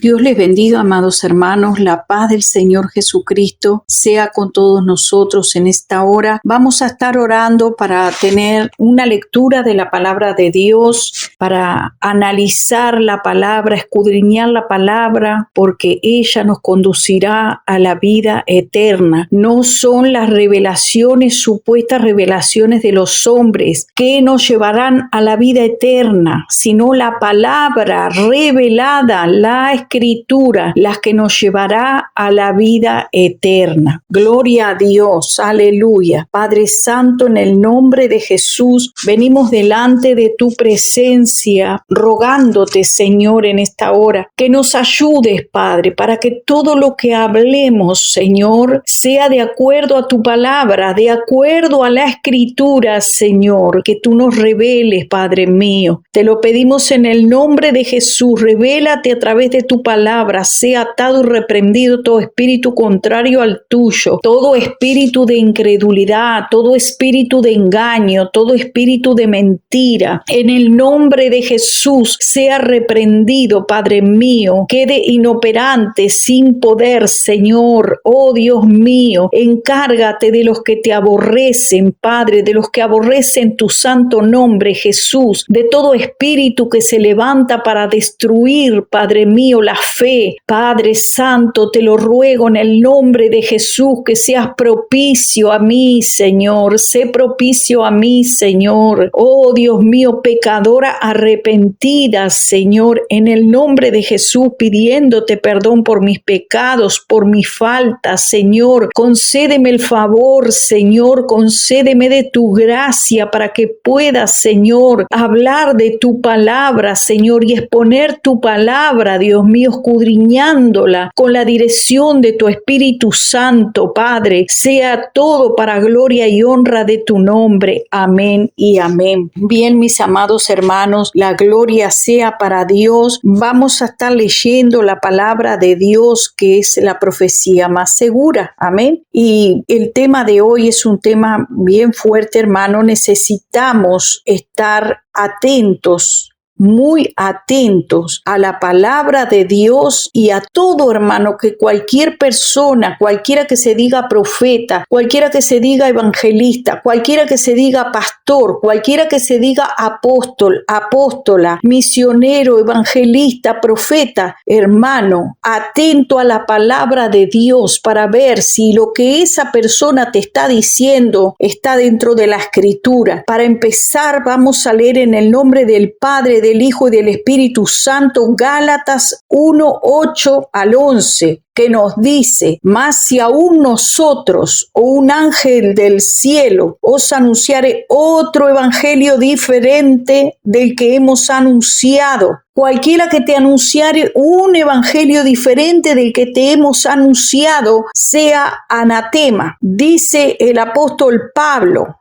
Dios les bendiga, amados hermanos. La paz del Señor Jesucristo sea con todos nosotros en esta hora. Vamos a estar orando para tener una lectura de la palabra de Dios, para analizar la palabra, escudriñar la palabra, porque ella nos conducirá a la vida eterna. No son las revelaciones, supuestas revelaciones de los hombres que nos llevarán a la vida eterna, sino la palabra revelada, la Escritura, las que nos llevará a la vida eterna. Gloria a Dios, aleluya. Padre Santo, en el nombre de Jesús, venimos delante de tu presencia, rogándote, Señor, en esta hora, que nos ayudes, Padre, para que todo lo que hablemos, Señor, sea de acuerdo a tu palabra, de acuerdo a la Escritura, Señor, que tú nos reveles, Padre mío. Te lo pedimos en el nombre de Jesús. Revélate a través de tu palabra, sea atado y reprendido todo espíritu contrario al tuyo, todo espíritu de incredulidad, todo espíritu de engaño, todo espíritu de mentira. En el nombre de Jesús sea reprendido, Padre mío, quede inoperante, sin poder, Señor. Oh Dios mío, encárgate de los que te aborrecen, Padre, de los que aborrecen tu santo nombre, Jesús, de todo espíritu que se levanta para destruir, Padre mío, la fe. Padre Santo, te lo ruego en el nombre de Jesús, que seas propicio a mí, Señor. Sé propicio a mí, Señor. Oh Dios mío, pecadora arrepentida, Señor, en el nombre de Jesús, pidiéndote perdón por mis pecados, por mis faltas, Señor. Concédeme el favor, Señor, concédeme de tu gracia para que pueda, Señor, hablar de tu palabra, Señor, y exponer tu palabra, Dios mío, escudriñándola con la dirección de tu Espíritu Santo, Padre. Sea todo para gloria y honra de tu nombre. Amén y amén. Bien, mis amados hermanos, la gloria sea para Dios. Vamos a estar leyendo la palabra de Dios, que es la profecía más segura. Amén. Y el tema de hoy es un tema bien fuerte, hermano. Necesitamos estar atentos, muy atentos a la palabra de Dios y a todo, hermano, que cualquier persona, cualquiera que se diga profeta, cualquiera que se diga evangelista, cualquiera que se diga pastor, cualquiera que se diga apóstol, apóstola, misionero, evangelista, profeta, hermano, atento a la palabra de Dios para ver si lo que esa persona te está diciendo está dentro de la Escritura. Para empezar, vamos a leer en el nombre del Padre, del Hijo y del Espíritu Santo, Gálatas 1:8 al 11. Que nos dice: mas si aún nosotros o un ángel del cielo os anunciare otro evangelio diferente del que hemos anunciado, cualquiera que te anunciare un evangelio diferente del que te hemos anunciado, sea anatema. Dice el apóstol Pablo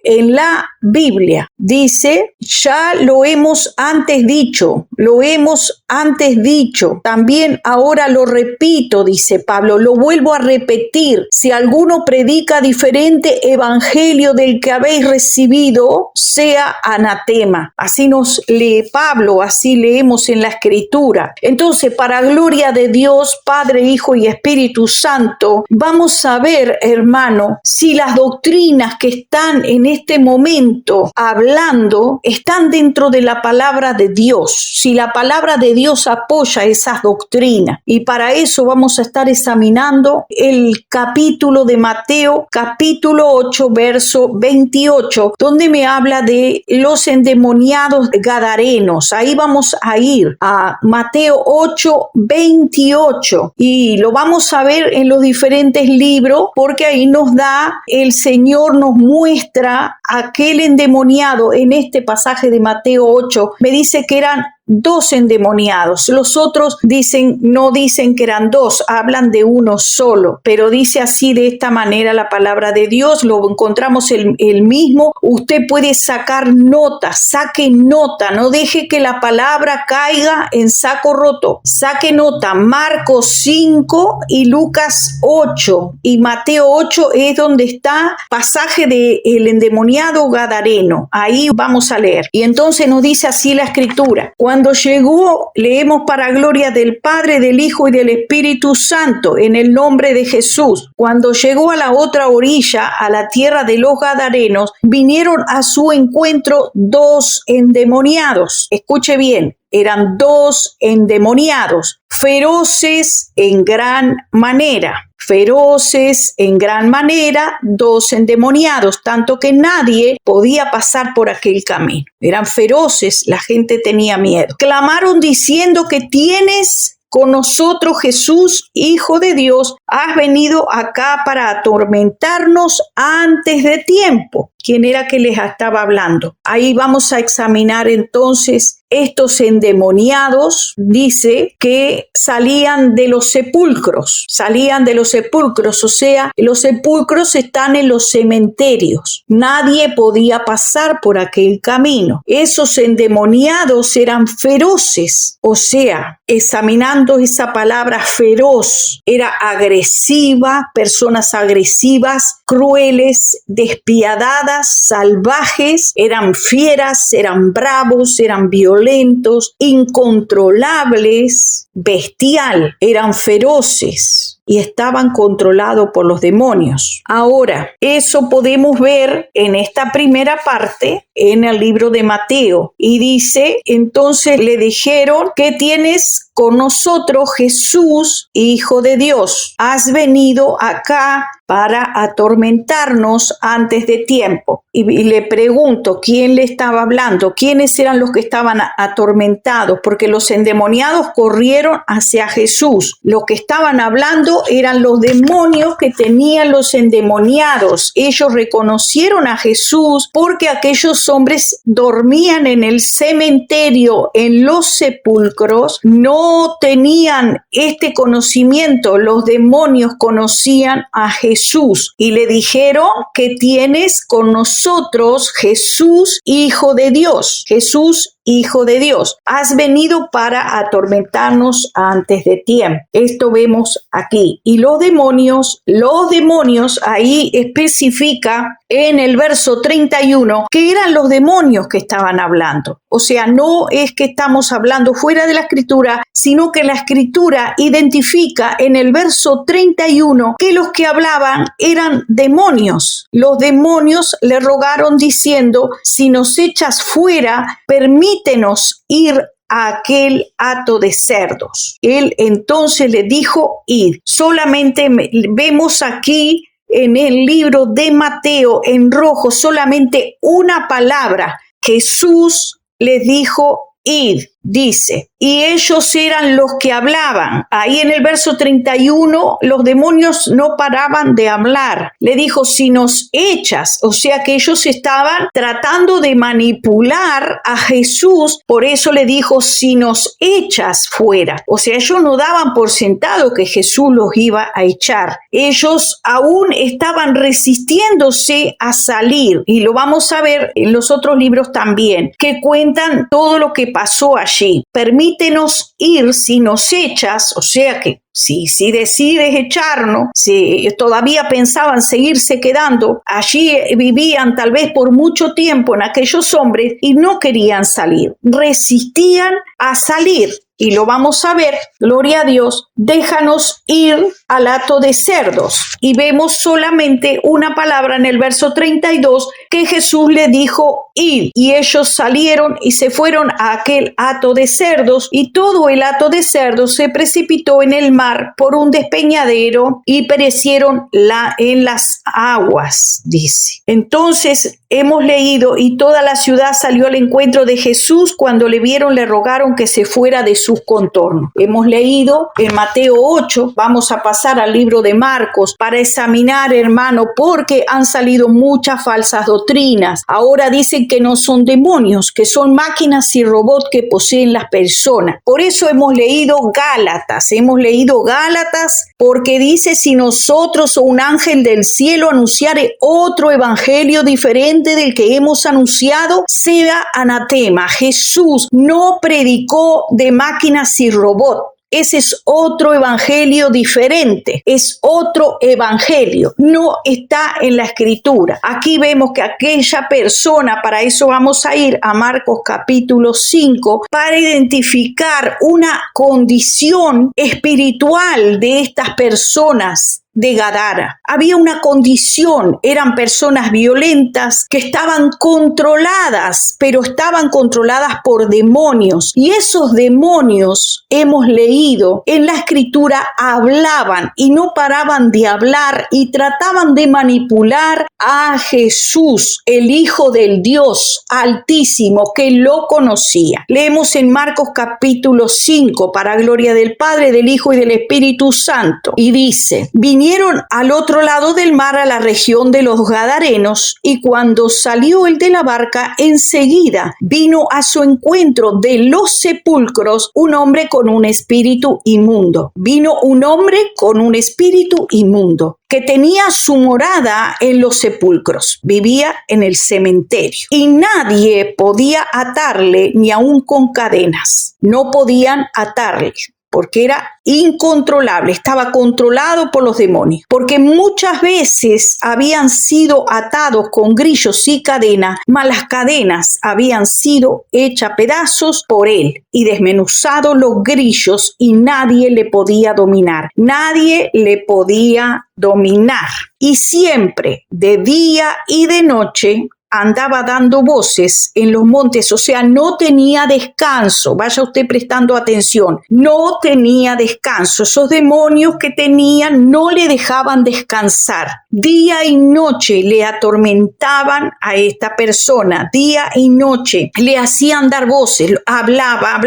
en la Biblia, dice: ya lo hemos antes dicho, también ahora lo repito, dice Pablo, lo vuelvo a repetir: si alguno predica diferente evangelio del que habéis recibido, sea anatema. Así nos lee Pablo, así leemos en la Escritura. Entonces, para gloria de Dios, Padre, Hijo y Espíritu Santo, vamos a ver, hermano, si las doctrinas que están en este momento hablando están dentro de la palabra de Dios, si la palabra de Dios apoya esas doctrinas. Y para eso vamos a estar examinando el capítulo de Mateo, capítulo 8, verso 28, donde me habla de los endemoniados gadarenos. Ahí vamos a ir a Mateo 8, 28 y lo vamos a ver en los diferentes libros, porque ahí nos da, el Señor nos muestra aquel endemoniado. En este pasaje de Mateo 8 me dice que eran 2 endemoniados. Los otros no dicen que eran 2, hablan de uno solo, pero dice así, de esta manera, la palabra de Dios. Lo encontramos el mismo. Usted puede sacar nota, saque nota, no deje que la palabra caiga en saco roto. Saque nota, Marcos 5 y Lucas 8 y Mateo 8 es donde está pasaje de el endemoniado gadareno. Ahí vamos a leer. Y entonces nos dice así la Escritura: cuando Cuando llegó, leemos para gloria del Padre, del Hijo y del Espíritu Santo, en el nombre de Jesús. Cuando llegó a la otra orilla, a la tierra de los Gadarenos, vinieron a su encuentro 2 endemoniados. Escuche bien. Eran 2 endemoniados, feroces en gran manera. Feroces en gran manera, 2 endemoniados, tanto que nadie podía pasar por aquel camino. Eran feroces, la gente tenía miedo. Clamaron diciendo que tienes con nosotros, Jesús, Hijo de Dios, has venido acá para atormentarnos antes de tiempo. ¿Quién era que les estaba hablando? Ahí vamos a examinar entonces estos endemoniados. Dice que salían de los sepulcros, o sea, los sepulcros están en los cementerios. Nadie podía pasar por aquel camino. Esos endemoniados eran feroces, o sea, examinando esa palabra feroz, era agresiva, personas agresivas, crueles, despiadadas, salvajes, eran fieras, eran bravos, eran violentos, incontrolables, bestial, eran feroces y estaban controlados por los demonios. Ahora, eso podemos ver en esta primera parte en el libro de Mateo. Y dice, entonces le dijeron, ¿qué tienes con nosotros, Jesús, Hijo de Dios? Has venido acá para atormentarnos antes de tiempo. Y le pregunto, ¿quién le estaba hablando? ¿Quiénes eran los que estaban atormentados? Porque los endemoniados corrieron hacia Jesús. Los que estaban hablando eran los demonios que tenían los endemoniados. Ellos reconocieron a Jesús porque aquellos hombres dormían en el cementerio, en los sepulcros, no tenían este conocimiento. Los demonios conocían a Jesús y le dijeron, ¿qué tienes con nosotros, Jesús, Hijo de Dios? Jesús, Hijo de Dios, has venido para atormentarnos antes de tiempo. Esto vemos aquí. Y los demonios, ahí especifica en el verso 31 que eran los demonios que estaban hablando. O sea, no es que estamos hablando fuera de la Escritura, sino que la Escritura identifica en el verso 31 que los que hablaban eran demonios. Los demonios le rogaron diciendo, si nos echas fuera, permítenos ir a aquel hato de cerdos. Él entonces le dijo, id. Solamente vemos aquí en el libro de Mateo en rojo solamente una palabra. Jesús les dijo, id. Dice, y ellos eran los que hablaban. Ahí en el verso 31, los demonios no paraban de hablar. Le dijo, si nos echas, o sea que ellos estaban tratando de manipular a Jesús, por eso le dijo, si nos echas fuera. O sea, ellos no daban por sentado que Jesús los iba a echar. Ellos aún estaban resistiéndose a salir, y lo vamos a ver en los otros libros también, que cuentan todo lo que pasó allí. Permítenos ir si nos echas, o sea que si decides echarnos, si todavía pensaban seguirse quedando, allí vivían tal vez por mucho tiempo en aquellos hombres y no querían salir, resistían a salir. Y lo vamos a ver, gloria a Dios, déjanos ir al hato de cerdos. Y vemos solamente una palabra en el verso 32 que Jesús le dijo, id. Y ellos salieron y se fueron a aquel hato de cerdos, y todo el hato de cerdos se precipitó en el mar por un despeñadero y perecieron en las aguas, dice. Entonces hemos leído, y toda la ciudad salió al encuentro de Jesús. Cuando le vieron, le rogaron que se fuera de sus contornos. Hemos leído en Mateo 8, vamos a pasar al libro de Marcos para examinar, hermano, porque han salido muchas falsas doctrinas. Ahora dicen que no son demonios, que son máquinas y robots que poseen las personas. Por eso hemos leído Gálatas porque dice, si nosotros o un ángel del cielo anunciare otro evangelio diferente del que hemos anunciado, sea anatema. Jesús no predicó de máquinas y robots. Ese es otro evangelio diferente, es otro evangelio, no está en la escritura. Aquí vemos que aquella persona, para eso vamos a ir a Marcos capítulo 5, para identificar una condición espiritual de estas personas de Gadara. Había una condición, eran personas violentas que estaban controladas, pero estaban controladas por demonios. Y esos demonios, hemos leído en la escritura, hablaban y no paraban de hablar y trataban de manipular a Jesús, el Hijo del Dios Altísimo, que lo conocía. Leemos en Marcos capítulo 5, para gloria del Padre, del Hijo y del Espíritu Santo. Y dice: vinieron al otro lado del mar, a la región de los Gadarenos, y cuando salió él de la barca, enseguida vino a su encuentro de los sepulcros un hombre con un espíritu inmundo. Vino un hombre con un espíritu inmundo, que tenía su morada en los sepulcros, vivía en el cementerio, y nadie podía atarle, ni aun con cadenas. No podían atarle, porque era incontrolable, estaba controlado por los demonios, porque muchas veces habían sido atados con grillos y cadenas, mas las cadenas habían sido hechas pedazos por él y desmenuzados los grillos, y nadie le podía dominar, nadie le podía dominar. Y siempre, de día y de noche, andaba dando voces en los montes, o sea, no tenía descanso. Vaya usted prestando atención, no tenía descanso. Esos demonios que tenían no le dejaban descansar. Día y noche le atormentaban a esta persona, día y noche le hacían dar voces, hablaba.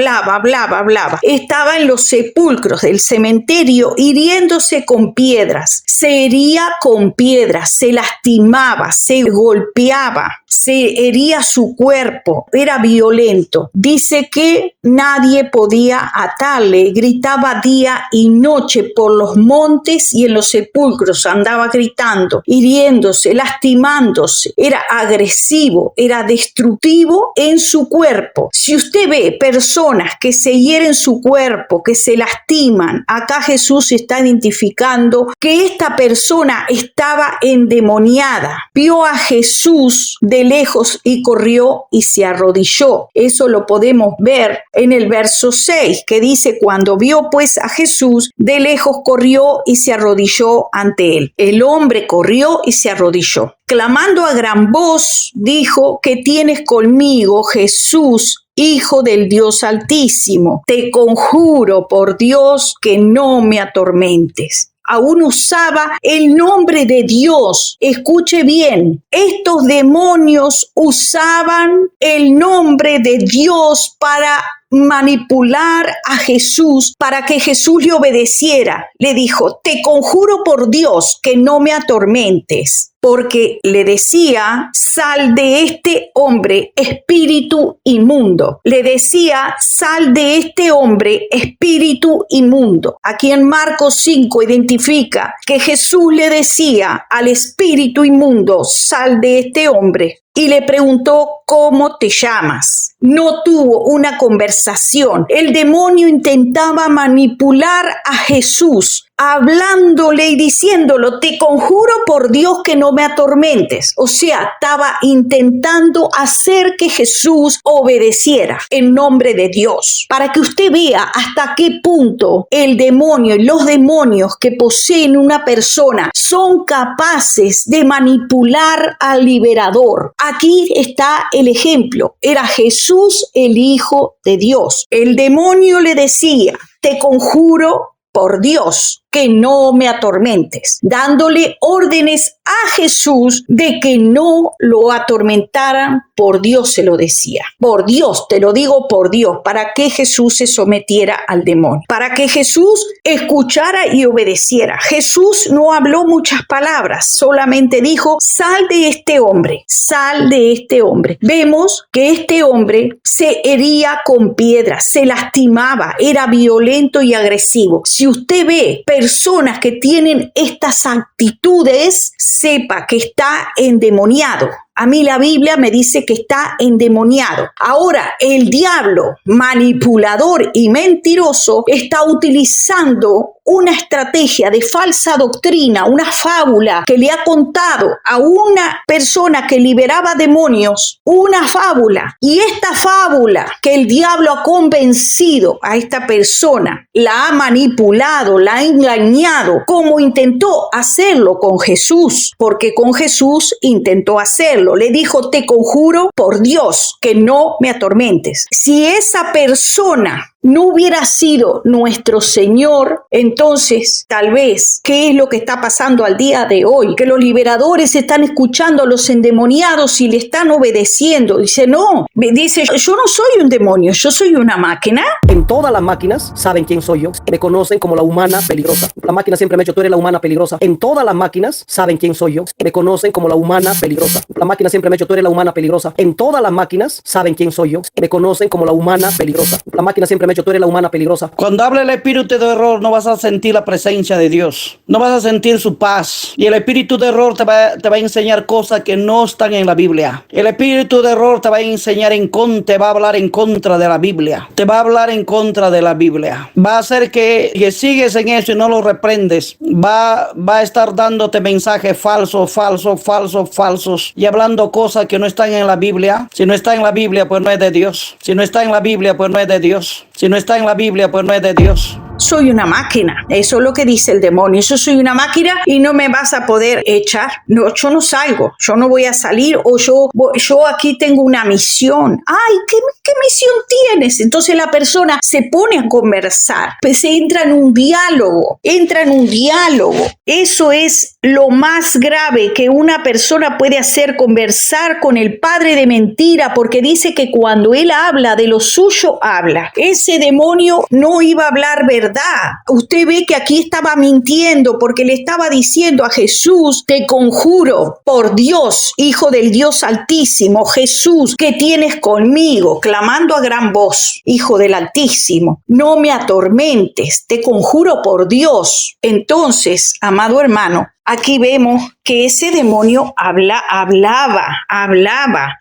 Estaba en los sepulcros del cementerio hiriéndose con piedras, se hería con piedras, se lastimaba, se golpeaba, se hería su cuerpo, era violento. Dice que nadie podía atarle, gritaba día y noche por los montes y en los sepulcros, andaba gritando, hiriéndose, lastimándose, era agresivo, era destructivo en su cuerpo. Si usted ve personas que se hieren su cuerpo, que se lastiman, acá Jesús está identificando que esta persona estaba endemoniada. Vio a Jesús de lejos y corrió y se arrodilló. Eso lo podemos ver en el verso 6, que dice: cuando vio pues a Jesús de lejos, corrió y se arrodilló ante él. El hombre corrió y se arrodilló. Clamando a gran voz, dijo: ¿qué tienes conmigo, Jesús, Hijo del Dios Altísimo? Te conjuro por Dios que no me atormentes. Aún usaba el nombre de Dios. Escuche bien, estos demonios usaban el nombre de Dios para manipular a Jesús, para que Jesús le obedeciera. Le dijo: te conjuro por Dios que no me atormentes. Porque le decía: sal de este hombre, espíritu inmundo. Le decía: sal de este hombre, espíritu inmundo. Aquí en Marcos 5 identifica que Jesús le decía al espíritu inmundo: sal de este hombre. Y le preguntó: ¿cómo te llamas? No tuvo una conversación. El demonio intentaba manipular a Jesús, hablándole y diciéndolo: te conjuro por Dios que no me atormentes. O sea, estaba intentando hacer que Jesús obedeciera en nombre de Dios. Para que usted vea hasta qué punto el demonio y los demonios que poseen una persona son capaces de manipular al liberador. Aquí está el ejemplo. Era Jesús, el Hijo de Dios. El demonio le decía: te conjuro por Dios que no me atormentes, dándole órdenes a Jesús de que no lo atormentaran. Por Dios se lo decía. Por Dios, te lo digo por Dios, para que Jesús se sometiera al demonio, para que Jesús escuchara y obedeciera. Jesús no habló muchas palabras, solamente dijo: sal de este hombre, sal de este hombre. Vemos que este hombre se hería con piedras, se lastimaba, era violento y agresivo. Si usted ve personas que tienen estas actitudes, sepa que está endemoniado. A mí la Biblia me dice que está endemoniado. Ahora, el diablo, manipulador y mentiroso, está utilizando una estrategia de falsa doctrina, una fábula que le ha contado a una persona que liberaba demonios, una fábula. Y esta fábula que el diablo ha convencido a esta persona, la ha manipulado, la ha engañado, como intentó hacerlo con Jesús, porque con Jesús intentó hacerlo. Le dijo: te conjuro por Dios que no me atormentes. Si esa persona no hubiera sido nuestro Señor, entonces tal vez, ¿qué es lo que está pasando al día de hoy? Que los liberadores están escuchando a los endemoniados y le están obedeciendo. Dice, no, dice, yo no soy un demonio, yo soy una máquina. En todas las máquinas saben quién soy yo, me conocen como la humana peligrosa. La máquina siempre me ha dicho: tú eres la humana peligrosa. En todas las máquinas saben quién soy yo, me conocen como la humana peligrosa. La máquina siempre me ha dicho: tú eres la humana peligrosa. En todas las máquinas saben quién soy yo, me conocen como la humana peligrosa. La máquina siempre me ha dicho: tú eres la humana peligrosa. Cuando habla el espíritu de error, no vas a sentir la presencia de Dios, no vas a sentir su paz, y el espíritu de error te va a enseñar cosas que no están en la Biblia. El espíritu de error te va a enseñar te va a hablar en contra de la Biblia, te va a hablar en contra de la Biblia, va a hacer que sigues en eso y no lo reprendes, va a estar dándote mensajes falsos y hablando cosas que no están en la Biblia. Si no está en la Biblia, pues no es de Dios. Si no está en la Biblia, pues no es de Dios. Si no está en la Biblia, pues no es de Dios. Soy una máquina, eso es lo que dice el demonio. Yo soy una máquina y no me vas a poder echar. No, yo no salgo, yo no voy a salir, o yo aquí tengo una misión. Ay, ¿qué misión tienes? Entonces la persona se pone a conversar, pues se entra en un diálogo. Eso es lo más grave que una persona puede hacer, conversar con el padre de mentira, porque dice que cuando él habla de lo suyo habla. Ese demonio no iba a hablar verdad. Usted ve que aquí estaba mintiendo porque le estaba diciendo a Jesús: te conjuro por Dios, Hijo del Dios Altísimo, Jesús, que tienes conmigo, clamando a gran voz: Hijo del Altísimo, no me atormentes, te conjuro por Dios. Entonces, amado hermano, aquí vemos que ese demonio hablaba.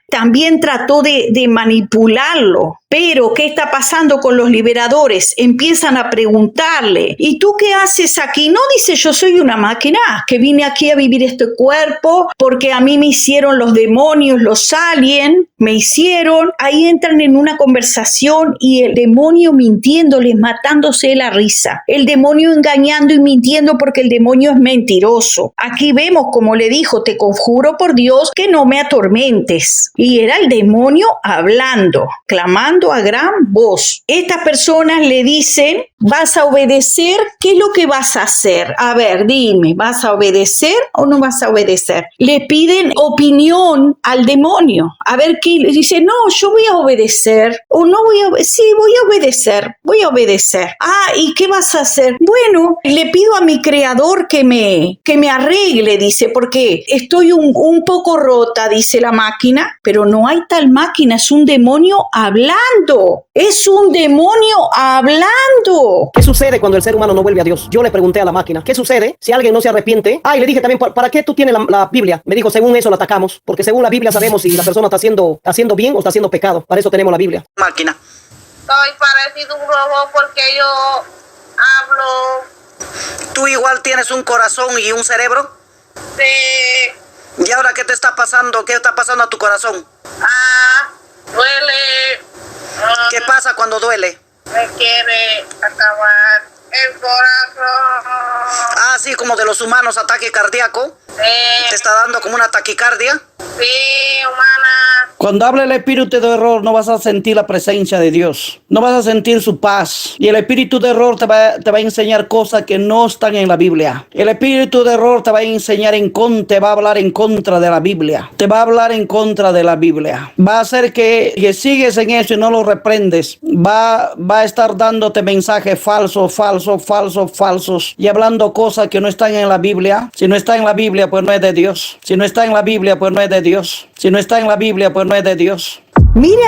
También trató de manipularlo. Pero, ¿qué está pasando con los liberadores? Empiezan a preguntarle: ¿y tú qué haces aquí? No, dice: yo soy una máquina que vine aquí a vivir este cuerpo porque a mí me hicieron los demonios, los aliens, me hicieron. Ahí entran en una conversación y el demonio mintiéndoles, matándose la risa. El demonio engañando y mintiendo porque el demonio es mentiroso. Aquí vemos como le dijo: te conjuro por Dios que no me atormentes. Y era el demonio hablando, clamando a gran voz. Estas personas le dicen: ¿vas a obedecer? ¿Qué es lo que vas a hacer? A ver, dime, ¿vas a obedecer o no vas a obedecer? Le piden opinión al demonio. A ver qué dice: no, yo voy a obedecer. O no voy a obedecer. Sí, voy a obedecer. Ah, ¿y qué vas a hacer? Bueno, le pido a mi creador que me arregle, dice, porque estoy un poco rota, dice la máquina. Pero no hay tal máquina, es un demonio hablando. Es un demonio hablando. ¿Qué sucede cuando el ser humano no vuelve a Dios? Yo le pregunté a la máquina: ¿qué sucede si alguien no se arrepiente? Y le dije también: ¿para qué tú tienes la Biblia? Me dijo: según eso la atacamos, porque según la Biblia sabemos si la persona está haciendo bien o está haciendo pecado. Para eso tenemos la Biblia. Máquina. Soy parecido a un robot porque yo hablo. ¿Tú igual tienes un corazón y un cerebro? Sí. ¿Y ahora qué te está pasando? ¿Qué está pasando a tu corazón? Duele. ¿Qué pasa cuando duele? Me quiere acabar el corazón. Sí, como de los humanos, ataque cardíaco. ¿Te está dando como una taquicardia? Sí, humana. Cuando habla el espíritu de error, no vas a sentir la presencia de Dios, no vas a sentir su paz, y el espíritu de error te va a enseñar cosas que no están en la Biblia. El espíritu de error te va a enseñar te va a hablar en contra de la Biblia, te va a hablar en contra de la Biblia, va a hacer que sigues en eso y no lo reprendes, va a estar dándote mensajes falsos y hablando cosas que no están en la Biblia. Si no está en la Biblia, pues no es de Dios. Si no está en la Biblia, pues no es de Dios. Si no está en la Biblia, pues no es de Dios. Mire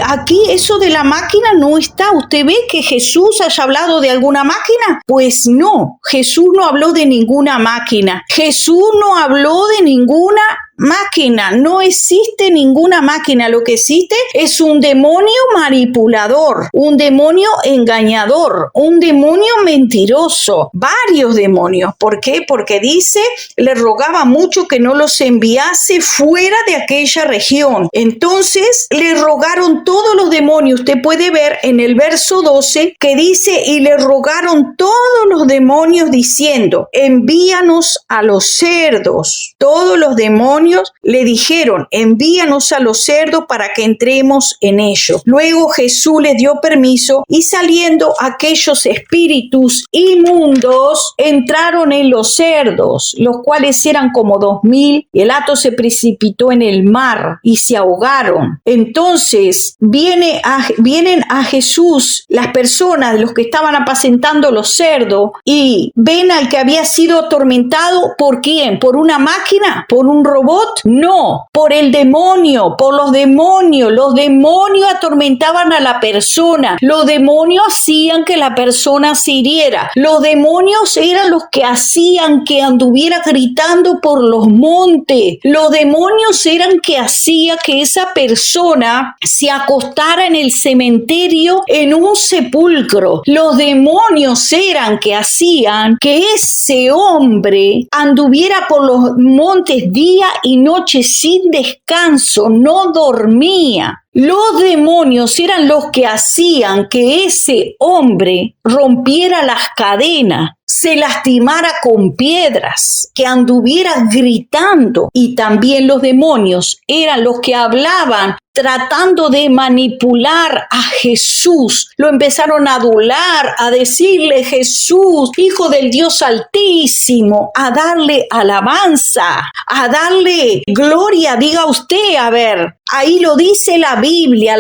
aquí eso de la máquina no está. ¿Usted ve que Jesús haya hablado de alguna máquina? Pues no, Jesús no habló de ninguna máquina. Jesús no habló de ninguna máquina, no existe ninguna máquina. Lo que existe es un demonio manipulador, un demonio engañador, un demonio mentiroso, varios demonios. ¿Por qué? Porque dice, le rogaba mucho que no los enviase fuera de aquella región. Entonces le rogaron todos los demonios. Usted puede ver en el verso 12 que dice, y le rogaron todos los demonios diciendo, envíanos a los cerdos. Todos los demonios le dijeron, envíanos a los cerdos para que entremos en ellos. Luego Jesús les dio permiso y saliendo aquellos espíritus inmundos entraron en los cerdos, los cuales eran como 2000, y el hato se precipitó en el mar y se ahogaron. Entonces vienen a Jesús las personas, los que estaban apacentando los cerdos, y ven al que había sido atormentado. ¿Por quién? ¿Por una máquina? ¿Por un robot? No, por el demonio, por los demonios. Los demonios atormentaban a la persona. Los demonios hacían que la persona se hiriera. Los demonios eran los que hacían que anduviera gritando por los montes. Los demonios eran que hacía que esa persona se acostara en el cementerio en un sepulcro. Los demonios eran que hacían que ese hombre anduviera por los montes día y noche sin descanso, no dormía. Los demonios eran los que hacían que ese hombre rompiera las cadenas, se lastimara con piedras, que anduviera gritando. Y también los demonios eran los que hablaban tratando de manipular a Jesús. Lo empezaron a adular, a decirle Jesús, Hijo del Dios Altísimo, a darle alabanza, a darle gloria. Diga usted, a ver, ahí lo dice la Biblia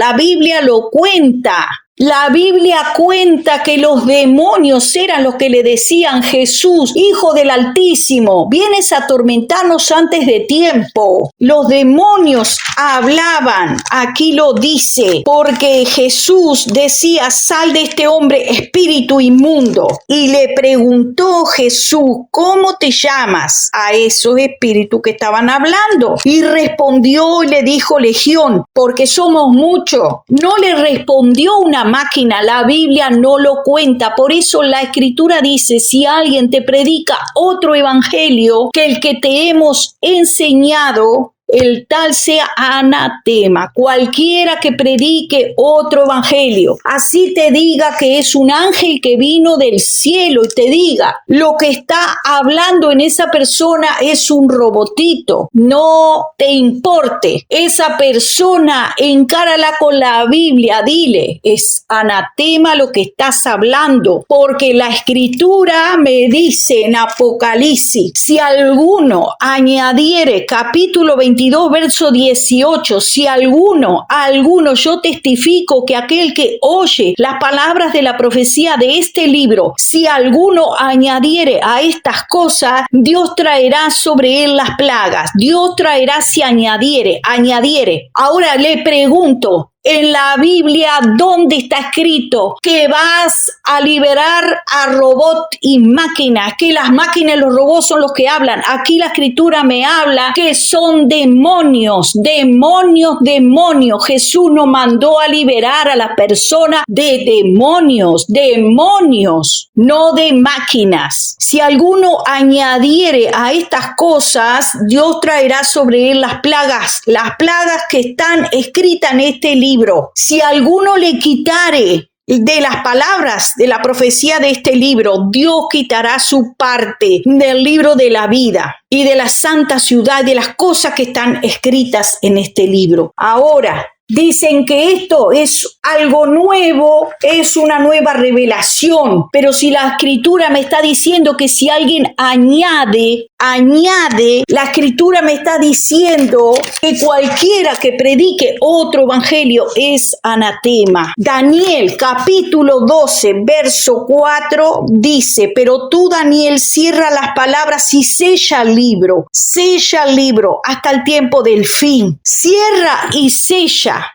lo cuenta. La Biblia cuenta que los demonios eran los que le decían, Jesús, Hijo del Altísimo, vienes a atormentarnos antes de tiempo. Los demonios hablaban, aquí lo dice, porque Jesús decía, sal de este hombre, espíritu inmundo. Y le preguntó Jesús, ¿cómo te llamas? A esos espíritus que estaban hablando. Y respondió y le dijo, Legión, porque somos muchos. No le respondió una máquina, la Biblia no lo cuenta. Por eso la Escritura dice, si alguien te predica otro evangelio que el que te hemos enseñado, el tal sea anatema. Cualquiera que predique otro evangelio, así te diga que es un ángel que vino del cielo y te diga lo que está hablando en esa persona es un robotito, no te importe. Esa persona, encárala con la Biblia, dile, es anatema lo que estás hablando, porque la Escritura me dice en Apocalipsis, si alguno añadiere, capítulo 22, verso 18, si alguno, yo testifico que aquel que oye las palabras de la profecía de este libro, si alguno añadiere a estas cosas, Dios traerá sobre él las plagas. Dios traerá si añadiere. Ahora le pregunto, en la Biblia, ¿dónde está escrito que vas a liberar a robot y máquinas? Que las máquinas y los robots son los que hablan. Aquí la Escritura me habla que son demonios. Jesús nos mandó a liberar a la persona de demonios, no de máquinas. Si alguno añadiere a estas cosas, Dios traerá sobre él las plagas que están escritas en este libro. Si alguno le quitare de las palabras de la profecía de este libro, Dios quitará su parte del libro de la vida y de la santa ciudad, de las cosas que están escritas en este libro. Ahora, dicen que esto es algo nuevo, es una nueva revelación, pero si la Escritura me está diciendo que si alguien añade, la Escritura me está diciendo que cualquiera que predique otro evangelio es anatema. Daniel capítulo 12 verso 4 dice, pero tú, Daniel, cierra las palabras y sella el libro hasta el tiempo del fin. Cierra y sella.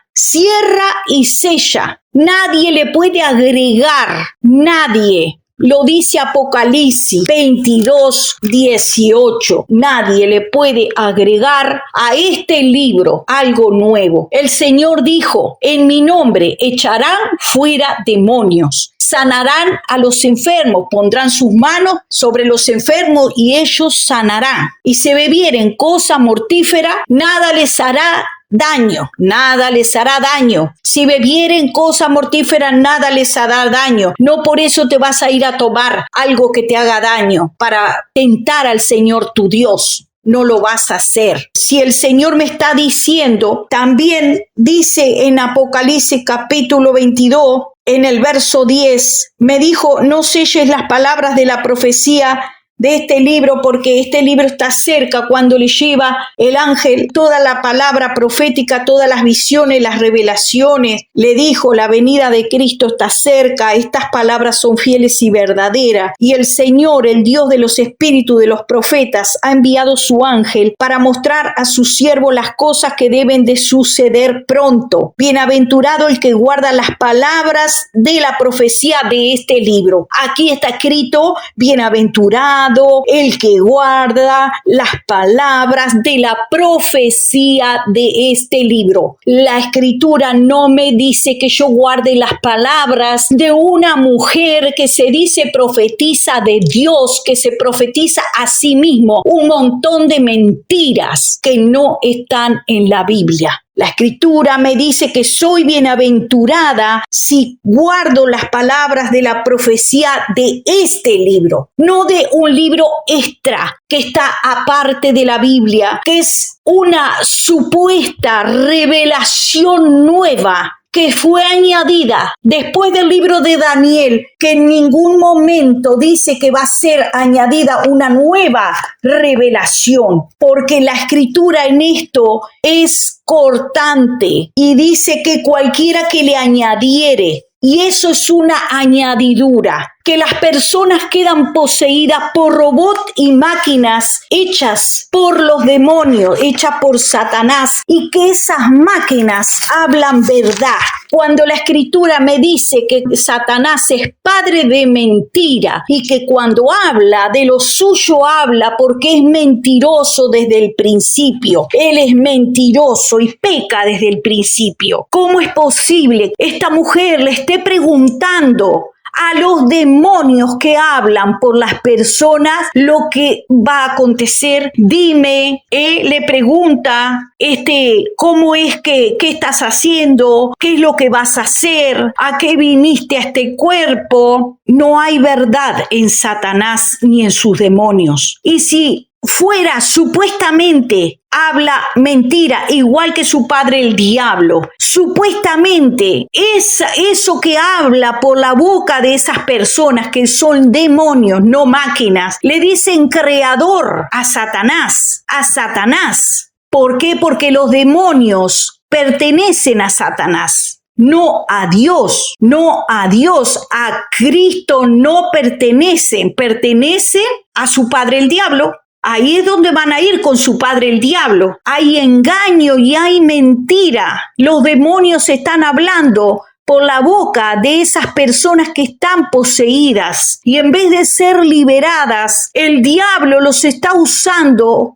Nadie le puede agregar, nadie Lo dice Apocalipsis 22:18. Nadie le puede agregar a este libro algo nuevo. El Señor dijo, en mi nombre echarán fuera demonios. Sanarán a los enfermos, pondrán sus manos sobre los enfermos y ellos sanarán. Y si bebieren cosa mortífera, nada les hará daño, nada les hará daño. Si bebieren cosa mortífera, nada les hará daño. No por eso te vas a ir a tomar algo que te haga daño para tentar al Señor tu Dios. No lo vas a hacer. Si el Señor me está diciendo, también dice en Apocalipsis capítulo 22, en el verso 10, me dijo, no selles las palabras de la profecía de este libro, porque este libro está cerca. Cuando le lleva el ángel toda la palabra profética, todas las visiones, las revelaciones, le dijo, la venida de Cristo está cerca, estas palabras son fieles y verdaderas, y el Señor, el Dios de los espíritus de los profetas, ha enviado su ángel para mostrar a su siervo las cosas que deben de suceder pronto. Bienaventurado el que guarda las palabras de la profecía de este libro. Aquí está escrito, bienaventurado el que guarda las palabras de la profecía de este libro. La escritura no me dice que yo guarde las palabras de una mujer que se dice profetiza de Dios, que se profetiza a sí mismo un montón de mentiras que no están en la Biblia. La escritura me dice que soy bienaventurada si guardo las palabras de la profecía de este libro, no de un libro extra que está aparte de la Biblia, que es una supuesta revelación nueva que fue añadida después del libro de Daniel, que en ningún momento dice que va a ser añadida una nueva revelación, porque la escritura en esto es cortante y dice que cualquiera que le añadiere, y eso es una añadidura, que las personas quedan poseídas por robots y máquinas hechas por los demonios, hechas por Satanás, y que esas máquinas hablan verdad. Cuando la escritura me dice que Satanás es padre de mentira y que cuando habla de lo suyo habla porque es mentiroso desde el principio. Él es mentiroso y peca desde el principio. ¿Cómo es posible que esta mujer le esté preguntando a los demonios que hablan por las personas lo que va a acontecer? Dime, le pregunta, ¿cómo es qué estás haciendo? ¿Qué es lo que vas a hacer? ¿A qué viniste a este cuerpo? No hay verdad en Satanás ni en sus demonios. Y si fuera supuestamente habla mentira, igual que su padre el diablo, supuestamente eso que habla por la boca de esas personas que son demonios, no máquinas, le dicen creador a Satanás. ¿Por qué? Porque los demonios pertenecen a Satanás, no a Dios, a Cristo no pertenecen a su padre el diablo. Ahí es donde van a ir con su padre el diablo. Hay engaño y hay mentira. Los demonios están hablando por la boca de esas personas que están poseídas, y en vez de ser liberadas, el diablo los está usando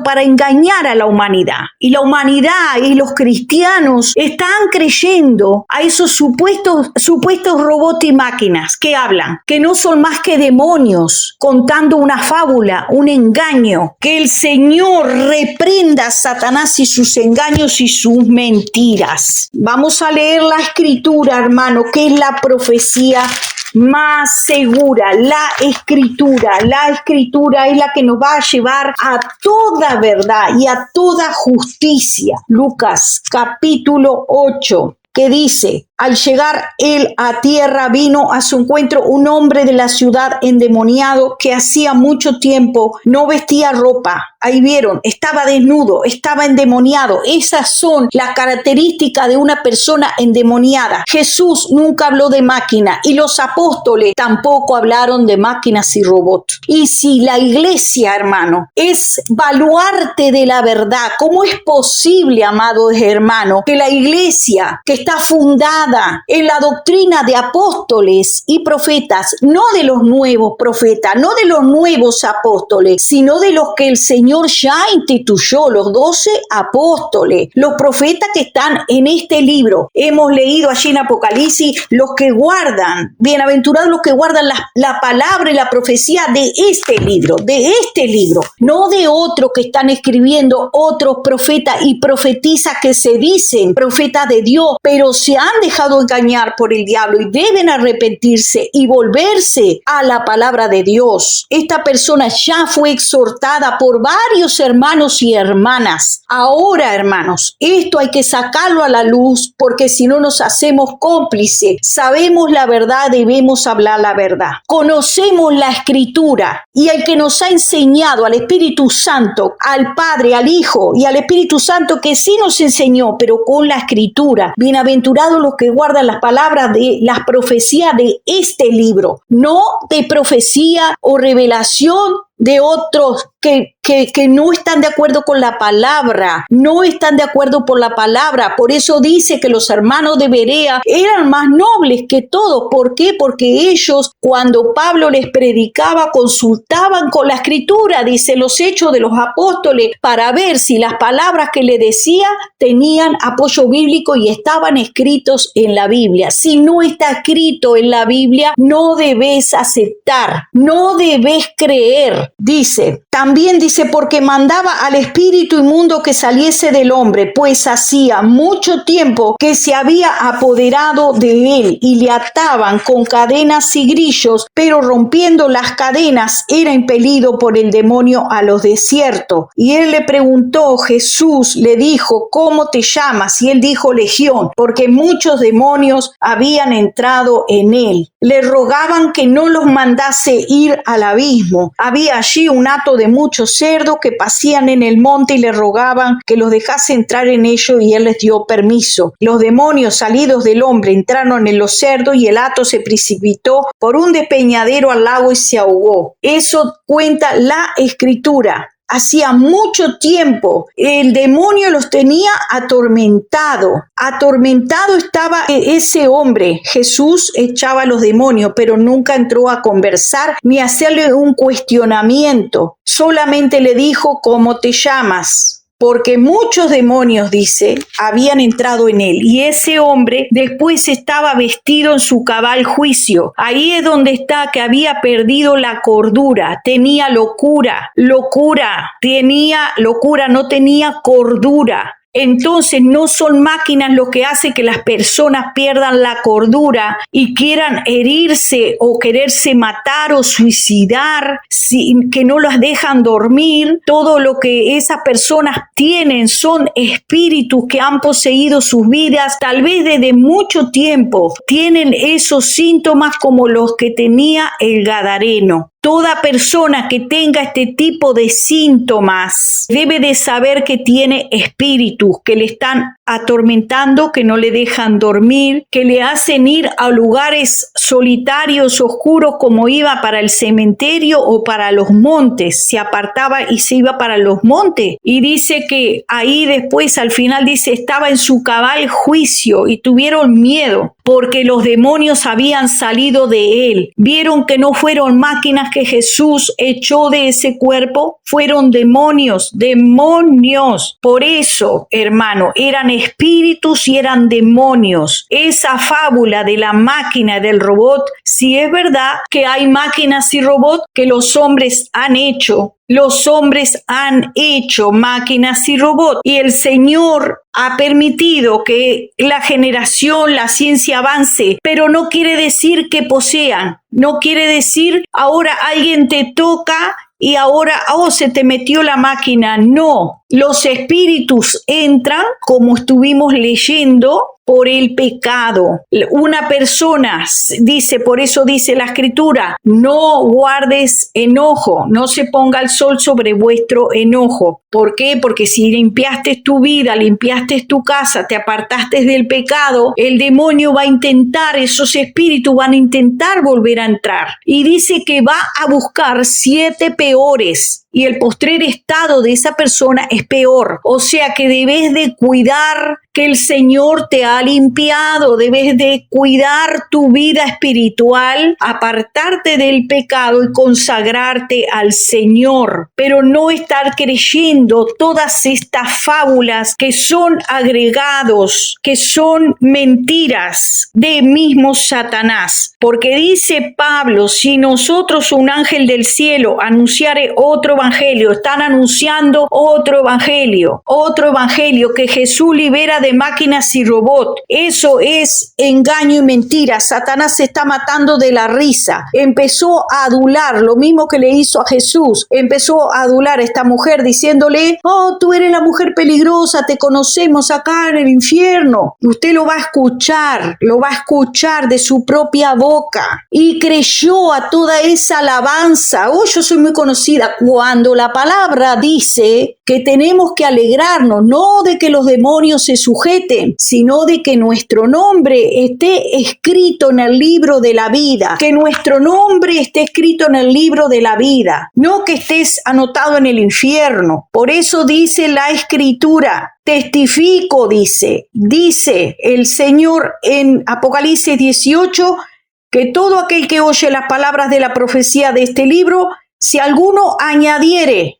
para engañar a la humanidad. Y la humanidad y los cristianos están creyendo a esos supuestos robots y máquinas que hablan, que no son más que demonios contando una fábula, un engaño. Que el Señor reprenda a Satanás y sus engaños y sus mentiras. Vamos a leer la escritura, hermano, que es la profecía más segura. La escritura es la que nos va a llevar a toda verdad y a toda justicia. Lucas capítulo 8, que dice: al llegar él a tierra, vino a su encuentro un hombre de la ciudad endemoniado que hacía mucho tiempo no vestía ropa ahí vieron, estaba desnudo, estaba endemoniado. Esas son las características de una persona endemoniada. Jesús nunca habló de máquina y los apóstoles tampoco hablaron de máquinas y robots. Y si la iglesia, hermano, es baluarte de la verdad, ¿cómo es posible, amados hermanos, que la iglesia que está fundada en la doctrina de apóstoles y profetas, no de los nuevos profetas, no de los nuevos apóstoles, sino de los que el Señor ya instituyó, los 12 apóstoles, los profetas que están en este libro? Hemos leído allí en Apocalipsis, los que guardan, bienaventurados los que guardan la palabra y la profecía de este libro, no de otro que están escribiendo otros profetas y profetizas que se dicen profetas de Dios, pero se han dejado engañar por el diablo y deben arrepentirse y volverse a la palabra de Dios. Esta persona ya fue exhortada por varios hermanos y hermanas. Ahora, hermanos, esto hay que sacarlo a la luz, porque si no nos hacemos cómplices. Sabemos la verdad, debemos hablar la verdad. Conocemos la Escritura, y el que nos ha enseñado, al Espíritu Santo, al Padre, al Hijo y al Espíritu Santo, que sí nos enseñó, pero con la Escritura. Bienaventurados los que guardan las palabras de las profecías de este libro, no de profecía o revelación de otros que no están de acuerdo con la palabra, no están de acuerdo por la palabra. Por eso dice que los hermanos de Berea eran más nobles que todos. ¿Por qué? Porque ellos, cuando Pablo les predicaba, consultaban con la Escritura, dice los Hechos de los Apóstoles, para ver si las palabras que le decía tenían apoyo bíblico y estaban escritos en la Biblia. Si no está escrito en la Biblia, no debes aceptar, no debes creer. También dice, porque mandaba al espíritu inmundo que saliese del hombre, pues hacía mucho tiempo que se había apoderado de él, y le ataban con cadenas y grillos, pero rompiendo las cadenas era impelido por el demonio a los desiertos. Y él le preguntó, Jesús le dijo, ¿cómo te llamas? Y él dijo, Legión, porque muchos demonios habían entrado en él. Le rogaban que no los mandase ir al abismo. Había allí un hato de muchos cerdos que pasían en el monte y le rogaban que los dejase entrar en ello, y él les dio permiso. Los demonios salidos del hombre entraron en los cerdos y el hato se precipitó por un despeñadero al lago y se ahogó. Eso cuenta la Escritura. Hacía mucho tiempo el demonio los tenía atormentado. Atormentado estaba ese hombre. Jesús echaba a los demonios, pero nunca entró a conversar ni a hacerle un cuestionamiento. Solamente le dijo, ¿cómo te llamas? Porque muchos demonios, dice, habían entrado en él. Y ese hombre después estaba vestido en su cabal juicio. Ahí es donde está que había perdido la cordura. Tenía locura, no tenía cordura. Entonces no son máquinas lo que hace que las personas pierdan la cordura y quieran herirse o quererse matar o suicidar, que no las dejan dormir. Todo lo que esas personas tienen son espíritus que han poseído sus vidas, tal vez desde mucho tiempo. Tienen esos síntomas como los que tenía el Gadareno. Toda persona que tenga este tipo de síntomas debe de saber que tiene espíritus que le están atormentando, que no le dejan dormir, que le hacen ir a lugares solitarios, oscuros, como iba para el cementerio o para los montes. Se apartaba y se iba para los montes. Y dice que ahí después, al final dice, estaba en su cabal juicio y tuvieron miedo porque los demonios habían salido de él. Vieron que no fueron máquinas que Jesús echó de ese cuerpo, fueron demonios. Por eso, hermano, eran espíritus y eran demonios. Esa fábula de la máquina, del robot, si es verdad que hay máquinas y robots que los hombres han hecho. Los hombres han hecho máquinas y robots, y el Señor ha permitido que la ciencia avance, pero no quiere decir que posean, no quiere decir ahora alguien te toca y ahora, se te metió la máquina. No, Los espíritus entran, como estuvimos leyendo, por el pecado. Una persona dice, por eso dice la Escritura, no guardes enojo, no se ponga el sol sobre vuestro enojo. ¿Por qué? Porque si limpiaste tu vida, limpiaste tu casa, te apartaste del pecado, el demonio va a intentar, esos espíritus van a intentar volver a entrar. Y dice que va a buscar 7 peores. Y el postrer estado de esa persona es peor. O sea que debes de cuidar que el Señor te ha limpiado, debes de cuidar tu vida espiritual, apartarte del pecado y consagrarte al Señor, pero no estar creyendo todas estas fábulas que son agregados, que son mentiras de mismo Satanás. Porque dice Pablo, si nosotros, un ángel del cielo, anunciare otro evangelio, están anunciando otro evangelio que Jesús libera de máquinas y robots. Eso es engaño y mentira. Satanás se está matando de la risa. Empezó a adular, lo mismo que le hizo a Jesús. Empezó a adular a esta mujer diciéndole, oh, tú eres la mujer peligrosa, te conocemos acá en el infierno. Y usted lo va a escuchar de su propia boca. Y creyó a toda esa alabanza. Oh, yo soy muy conocida. Cuando la palabra dice que tenemos que alegrarnos, no de que los demonios se sujeten, sino de que nuestro nombre esté escrito en el libro de la vida, que nuestro nombre esté escrito en el libro de la vida, no que estés anotado en el infierno. Por eso dice la Escritura, testifico, dice el Señor en Apocalipsis 18, que todo aquel que oye las palabras de la profecía de este libro, si alguno añadiere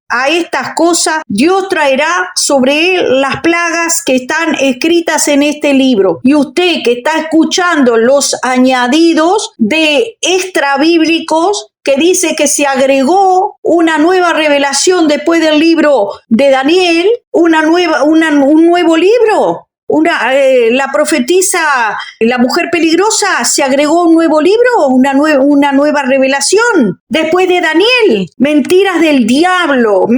a estas cosas, Dios traerá sobre él las plagas que están escritas en este libro. Y usted que está escuchando los añadidos de extrabíblicos, que dice que se agregó una nueva revelación después del libro de Daniel, un nuevo libro. La profetisa, la mujer peligrosa, se agregó un nuevo libro, una nueva revelación. Después de Daniel, mentiras del diablo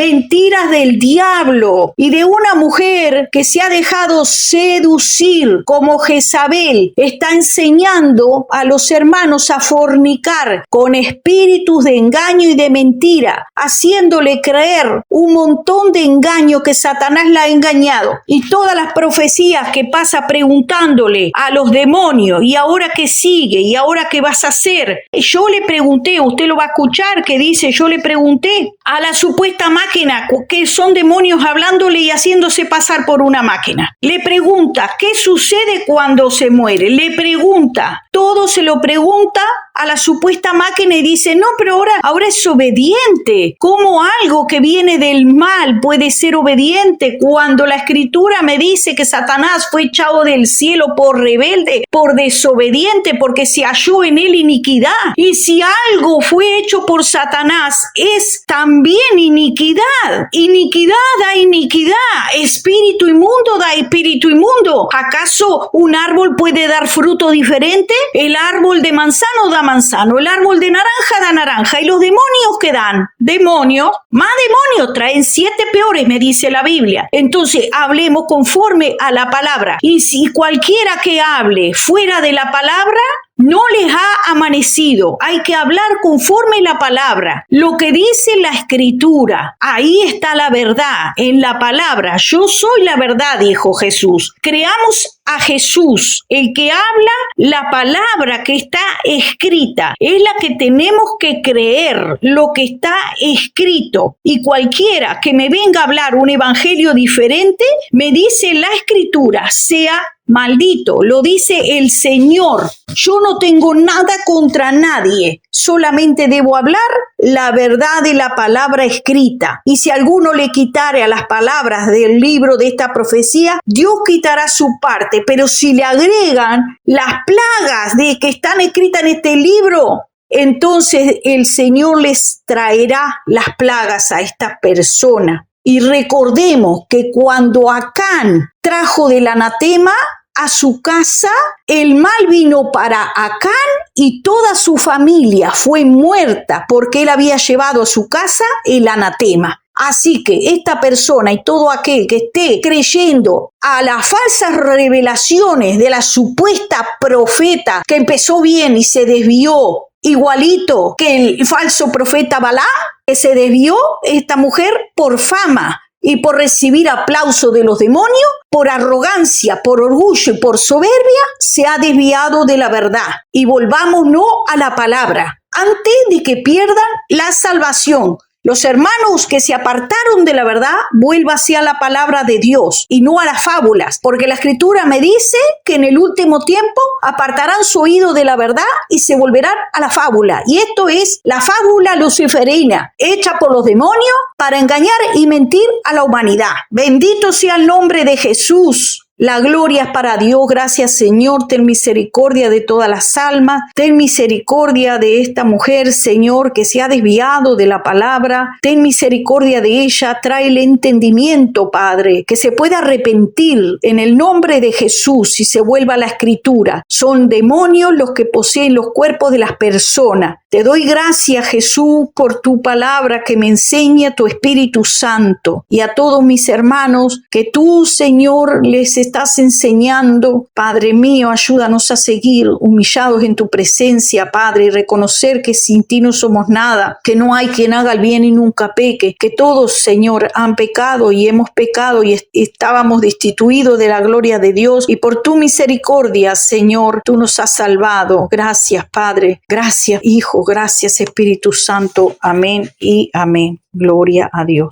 y de una mujer que se ha dejado seducir como Jezabel, está enseñando a los hermanos a fornicar con espíritus de engaño y de mentira, haciéndole creer un montón de engaño que Satanás la ha engañado. Y todas las profecías que pasa preguntándole a los demonios, ¿y ahora qué sigue? ¿Y ahora qué vas a hacer? Yo le pregunté, usted lo va a escuchar, que dice, yo le pregunté a la supuesta máquina, que son demonios hablándole y haciéndose pasar por una máquina. Le pregunta, ¿qué sucede cuando se muere? Le pregunta, todo se lo pregunta a la supuesta máquina y dice, no, pero ahora es obediente. ¿Cómo algo que viene del mal puede ser obediente cuando la Escritura me dice que Satanás fue echado del cielo por rebelde, por desobediente, porque se halló en él iniquidad? Y si algo fue hecho por Satanás, es también iniquidad. Iniquidad da iniquidad. Espíritu inmundo da espíritu inmundo. ¿Acaso un árbol puede dar fruto diferente? El árbol de manzano da manzano, el árbol de naranja da naranja. ¿Y los demonios qué dan? Demonios, más demonios, traen 7 peores, me dice la Biblia. Entonces, hablemos conforme a la palabra. Y si cualquiera que hable fuera de la palabra, no les ha amanecido. Hay que hablar conforme la palabra. Lo que dice la Escritura, ahí está la verdad, en la palabra. Yo soy la verdad, dijo Jesús. Creamos a Jesús, el que habla la palabra que está escrita. Es la que tenemos que creer, lo que está escrito. Y cualquiera que me venga a hablar un evangelio diferente, me dice la Escritura, sea maldito, lo dice el Señor. Yo no tengo nada contra nadie, solamente debo hablar la verdad de la palabra escrita. Y si alguno le quitare a las palabras del libro de esta profecía, Dios quitará su parte. Pero si le agregan las plagas de que están escritas en este libro, entonces el Señor les traerá las plagas a esta persona. Y recordemos que cuando Acán trajo del anatema a su casa, el mal vino para Acán y toda su familia fue muerta porque él había llevado a su casa el anatema. Así que esta persona y todo aquel que esté creyendo a las falsas revelaciones de la supuesta profeta que empezó bien y se desvió, igualito que el falso profeta Balaam, que se desvió esta mujer por fama y por recibir aplauso de los demonios, por arrogancia, por orgullo y por soberbia, se ha desviado de la verdad. Y volvámonos a la palabra, antes de que pierdan la salvación. Los hermanos que se apartaron de la verdad, vuélvase a la palabra de Dios y no a las fábulas, porque la Escritura me dice que en el último tiempo apartarán su oído de la verdad y se volverán a la fábula. Y esto es la fábula luciferina, hecha por los demonios para engañar y mentir a la humanidad. Bendito sea el nombre de Jesús. La gloria es para Dios. Gracias, Señor. Ten misericordia de todas las almas. Ten misericordia de esta mujer, Señor, que se ha desviado de la palabra. Ten misericordia de ella. Tráele entendimiento, Padre, que se pueda arrepentir en el nombre de Jesús y se vuelva a la Escritura. Son demonios los que poseen los cuerpos de las personas. Te doy gracias, Jesús, por tu palabra que me enseña tu Espíritu Santo, y a todos mis hermanos que tú, Señor, les estás enseñando. Padre mío, ayúdanos a seguir humillados en tu presencia, Padre, y reconocer que sin ti no somos nada, que no hay quien haga el bien y nunca peque, que todos, Señor, han pecado y hemos pecado y estábamos destituidos de la gloria de Dios, y por tu misericordia, Señor, tú nos has salvado. Gracias, Padre. Gracias, Hijo. Gracias, Espíritu Santo. Amén y amén. Gloria a Dios.